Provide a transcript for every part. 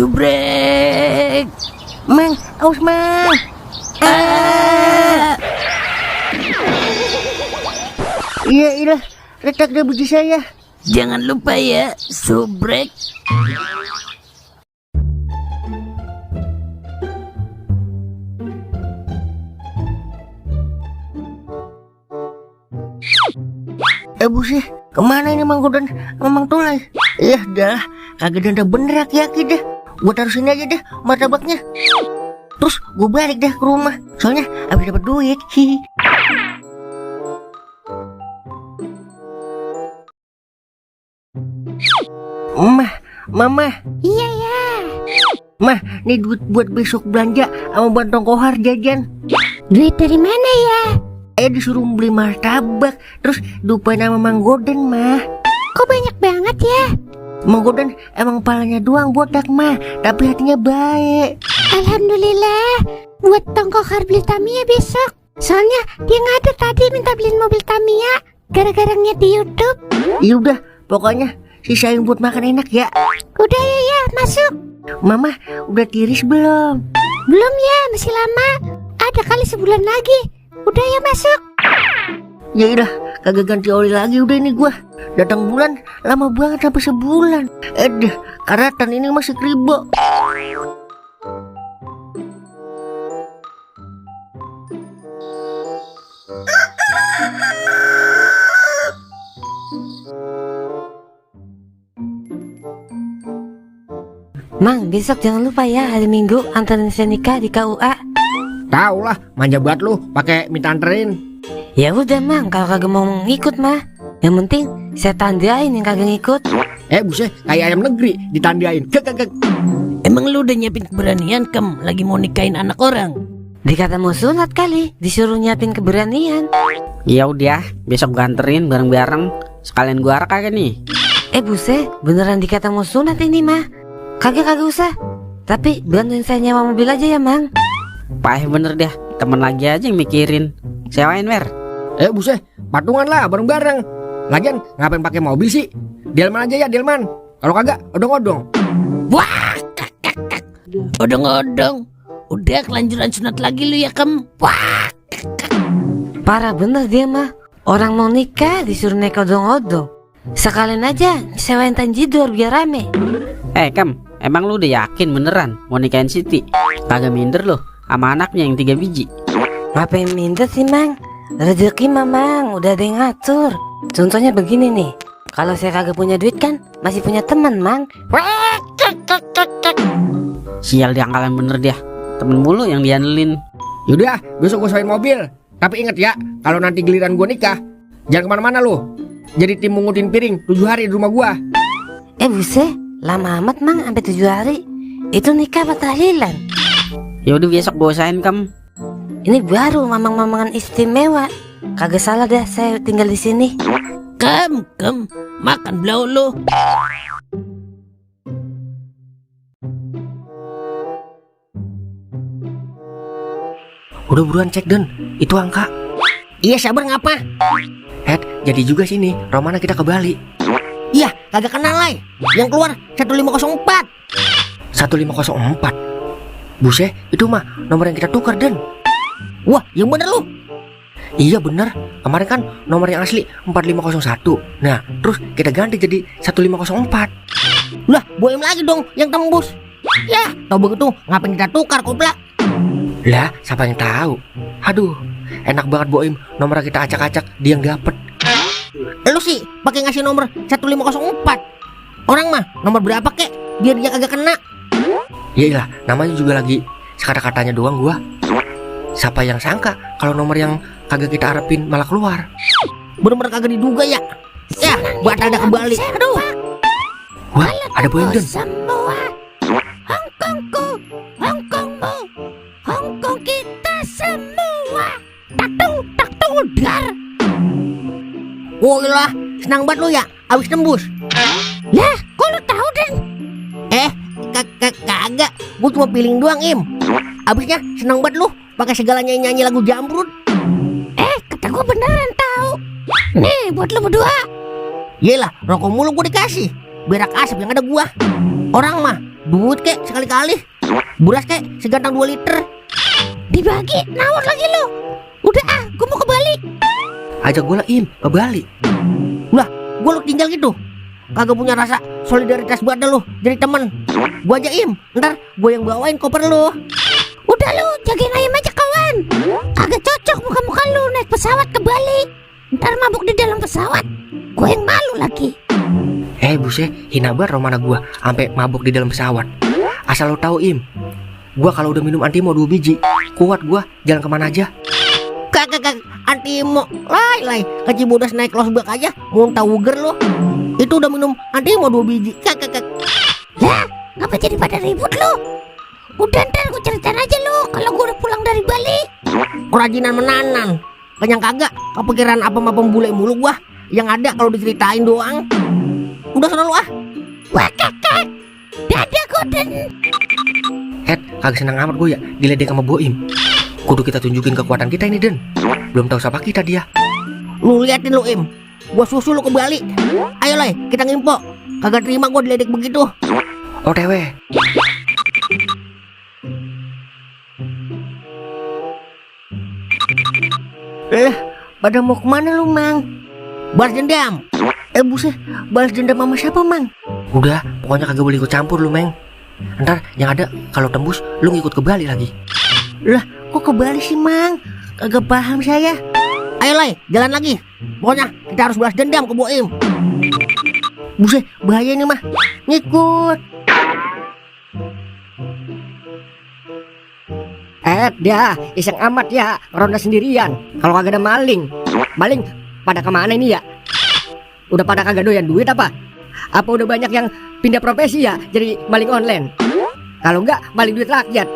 Subrek. Mang, aus mang. Iya, retak deh biji saya. Jangan lupa ya, subrek. Buset, kemana ini Mang Godan sama Mang Tulai? Ya dah, kagak ada bener aki-aki deh. Gua taruh sini aja deh martabaknya. Terus gue balik deh ke rumah. Soalnya habis dapat duit. Hihi. Mama. Iya ya. Mah, nih duit buat besok belanja sama Bantong Kohar jajan. Duit dari mana ya? Disuruh beli martabak, terus lupa nama Mang Godan, mah. Kok banyak banget ya? Mang Godan emang palanya doang botak, mah, tapi hatinya baik. Alhamdulillah. Buat Tongkohar beli Tamiya besok. Soalnya dia ngada tadi minta beliin mobil Tamiya gara-gara ngeliat di YouTube. Ya udah, pokoknya sisain buat makan enak ya. Udah ya, masuk. Mama, udah tiris belum? Belum ya, masih lama. Ada kali sebulan lagi. Udah ya, masuk. Ya udah, kagak ganti oli lagi udah ini gua. Datang bulan lama banget sampai sebulan. Karatan ini masih kribo. Mang, besok jangan lupa ya hari Minggu anterin saya nikah di KUA. Tahu lah, manja banget lu, pakai minta anterin. Ya udah Mang, kalau kagak mau ngikut mah, yang penting saya tandain yang kagak ngikut. Buset, kayak ayam negeri ditandain. Emang lu udah nyiapin keberanian, Kem? Lagi mau nikahin anak orang? Dikata mau sunat kali, disuruh nyiapin keberanian. Ya udah, besok gua anterin bareng-bareng. Sekalian gua arak kagak nih? Buset, beneran dikata mau sunat ini mah. Kagak usah. Tapi bantuin saya nyewa mobil aja ya, Mang. Pah bener dah, temen lagi aja yang mikirin. Sewain Mer. Buset, patungan lah bareng-bareng. Lagian ngapain pakai mobil sih? Delman aja ya, Delman. Kalau kagak, odong-odong. Wah, odong-odong. Udah kelanjuran sunat lagi lu ya, Kem. Wah, Parah bener dia mah. Orang mau nikah disuruh naik odong-odong. Sekalian aja sewain tanjidor biar rame. Kem, emang lu udah yakin beneran mau nikahin Siti? Kagak minder loh sama anaknya yang 3 biji. Ngapain minder sih, Mang? Rezeki Mamang udah ada yang ngatur. Contohnya begini nih, kalau saya kagak punya duit kan masih punya teman, Mang. Sial diangkalan bener dia. Temen mulu yang diandelin. Yaudah, besok gua sewain mobil. Tapi inget ya, kalau nanti giliran gua nikah, jangan kemana-mana lu. Jadi tim mungutin piring 7 hari di rumah gua. Buset, lama amat Mang sampai 7 hari. Itu nikah apa tahlilan? Ya udah besok gua usahain Kem. Ini baru mamang-mamangan istimewa. Kagak salah dah saya tinggal di sini. Kem, makan belau lu. Udah buruan cek Den, itu angka. Iya, sabar ngapa? Jadi juga sini, Romana kita ke Bali. Iya, kagak kenal lay. Yang keluar 1504. 1504. Buset, itu mah nomor yang kita tukar Den. Wah, yang bener lu. Iya bener, kemarin kan nomor yang asli 4501. Nah, terus kita ganti jadi 1504. Lah, boem lagi dong yang tembus. Ya, tau begitu ngapain kita tukar koplak? Lah, siapa yang tahu? Aduh, enak banget Boim, nomor kita acak-acak dia yang dapet. Lu sih pakai ngasih nomor 1504. Orang mah nomor berapa kek biar dia kagak kena. Iyalah, namanya juga lagi sekata-katanya doang gua. Siapa yang sangka kalau nomor yang kagak kita harapin malah keluar. Bener-bener kagak diduga ya. Ya, batal dah kembali. Aduh. Wah, ada Boim Den. Semua Hongkongku, Hongkongmu, Hongkong kita semua. Tak udar. Oh ilah, senang banget lu ya abis tembus. Lah, kok lu tahu Den? Kagak, gua cuma feeling doang Im. Abisnya senang banget lu pakai segala nyanyi lagu Jamrud. Kata gua beneran tahu. Nih, buat lu berdua. Yelah, rokok mulu gua dikasih. Berak asap yang ada gua. Orang mah duit kek sekali-kali. Beras kek segantang 2 liter. Dibagi, nawar lagi lo. Udah ah, gue mau ke Bali. Ajak gue lah Im, ke Bali. Lah, gua lu tinggal gitu. Kagak punya rasa solidaritas buat lu jadi temen. Gua aja Im, ntar gua yang bawain koper lu. Udah lu, jagain ayam aja kawan. Agak cocok muka-muka lu naik pesawat ke Bali. Ntar mabuk di dalam pesawat. Gue yang malu lagi. Buset, hina banget romana gua sampai mabuk di dalam pesawat. Asal lo tahu Im, gua kalau udah minum antimo 2 biji, kuat gua jalan kemana aja. Kagak antimo. Lai, kaji bodas naik losbak aja muntah wuger lu. Itu udah minum antimo 2 biji. Kagak. Lah, ngapa jadi pada ribut lu? Udah ntar gue ceritain aja lu kalau gue udah pulang dari Bali. Kerajinan menanan. Kenyang kagak kepikiran apa-apa bule mulu gua. Yang ada kalau diceritain doang. Udah sana lu ah. Wah kakak, dadah Gordon. Kagak senang amat gue ya diledek sama Boim. Kudu kita tunjukin kekuatan kita ini Den. Belum tahu siapa kita dia. Lu liatin lu Im, gua susul lu ke Bali. Ayo Lai, kita ngimpo. Kagak terima gua diledek begitu. OTW. Pada mau kemana lu Mang? Balas dendam. Buset, balas dendam sama siapa Mang? Udah, pokoknya kagak boleh ikut campur lu Meng. Ntar yang ada kalau tembus lu ngikut ke Bali lagi. Lah, kok ke Bali sih Mang? Kagak paham saya. Ayo Lai, jalan lagi. Pokoknya kita harus balas dendam ke Boim. Buset, bahaya nih mah. Ngikut. Dia iseng amat ya, ronda sendirian. Kalau kagak ada maling pada kemana ini ya? Udah pada kagak doyan duit apa? Apa udah banyak yang pindah profesi ya jadi maling online? Kalau enggak maling duit rakyat.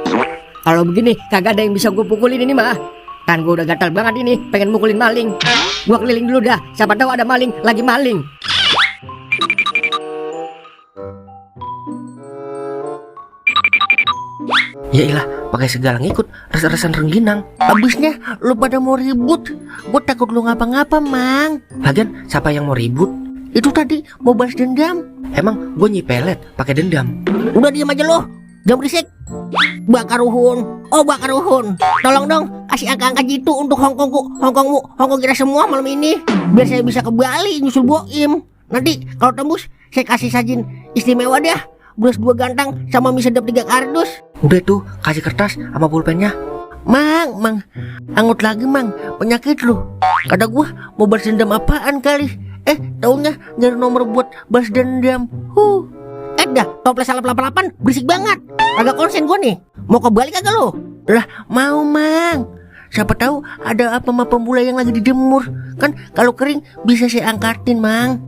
Kalau begini kagak ada yang bisa gue pukulin ini mah. Kan gue udah gatal banget ini, pengen mukulin maling. Gue keliling dulu dah, siapa tahu ada maling lagi maling. Ya ilah, pakai segala ngikut res-resan rengginang. Abisnya lu pada mau ribut. Gue takut lu ngapa-ngapa Mang. Lagian siapa yang mau ribut? Itu tadi mau balas dendam. Emang gue nyipelet pakai dendam. Udah diam aja lu, jangan berisik. Bakar Ruhun, Bakar Ruhun, tolong dong kasih angka-angka jitu untuk Hongkong kita semua malam ini. Biar saya bisa ke Bali nyusul Boim. Nanti kalau tembus saya kasih sajin istimewa dah. Beras 2 gantang sama mie sedap 3 kardus. Udah tuh, kasih kertas sama pulpennya. Mang, angut lagi Mang, penyakit lu. Kata gua mau balas dendam apaan kali. Taunya nyari nomor buat balas dendam. Dah, toples salah 88 berisik banget. Agak konsen gua nih. Mau ke Bali kagak lu? Lah, mau Mang. Siapa tahu ada apa sama pembula yang lagi dijemur. Kan kalau kering bisa saya angkatin Mang.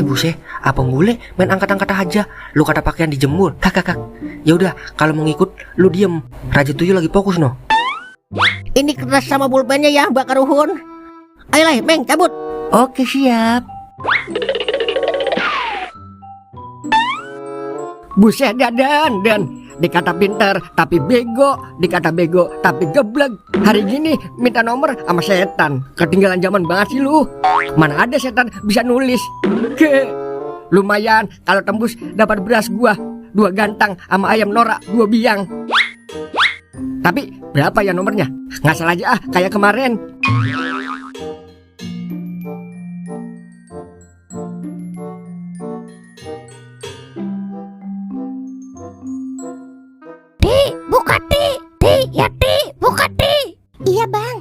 Buset, apa bule main angkat-angkat aja. Lu kata pakaian dijemur. Kak. Ya udah, kalau mau ngikut lu diem. Raja Tuyul lagi fokus no. Ini kertas sama pulpennya ya, Bakar Ruhun. Ayo Lai, Meng, cabut. Oke, siap. Buset dan dikata pintar tapi bego, dikata bego tapi geblek. Hari gini minta nomor sama setan. Ketinggalan zaman banget sih lu. Mana ada setan bisa nulis. Lumayan kalau tembus dapat beras gua 2 gantang sama ayam norak 2 biang. Tapi berapa ya nomornya? Ngasal aja kayak kemarin. Buka Ti. Iya bang.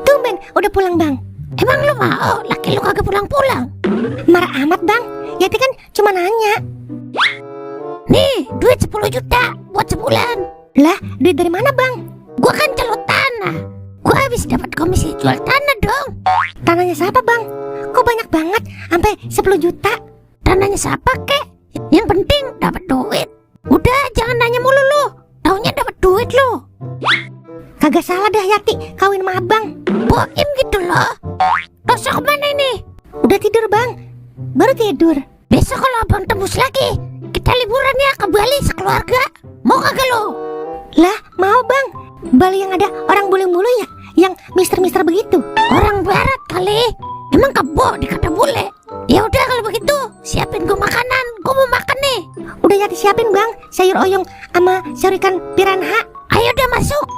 Tumben udah pulang bang. Emang lu mau laki lu kagak pulang-pulang? Marah amat bang. Yati kan cuma nanya. Nih duit 10 juta buat sebulan. Lah duit dari mana bang? Gua kan celot tanah. Gua habis dapat komisi jual tanah dong. Tanahnya siapa bang? Kok banyak banget sampai 10 juta? Tanahnya siapa kek? Yang penting dapat duit. Udah jangan nanya mulu lu. Taunya dapat duit lo. Kagak salah dah Yati kawin sama abang. Boim gitu loh. Tosok kemana ini? Udah tidur bang. Baru tidur. Besok kalau abang tembus lagi kita liburan ya ke Bali sekeluarga. Mau kagak lo? Lah mau bang. Bali yang ada orang bule-bule ya, yang mister-mister begitu. Orang barat kali. Emang kebo dikata bule. Ya udah kalau begitu siapin gue makanan. Gue mau makan nih. Udah Yati siapin bang sayur oyong sama sayur ikan piranha. Ayo udah masuk.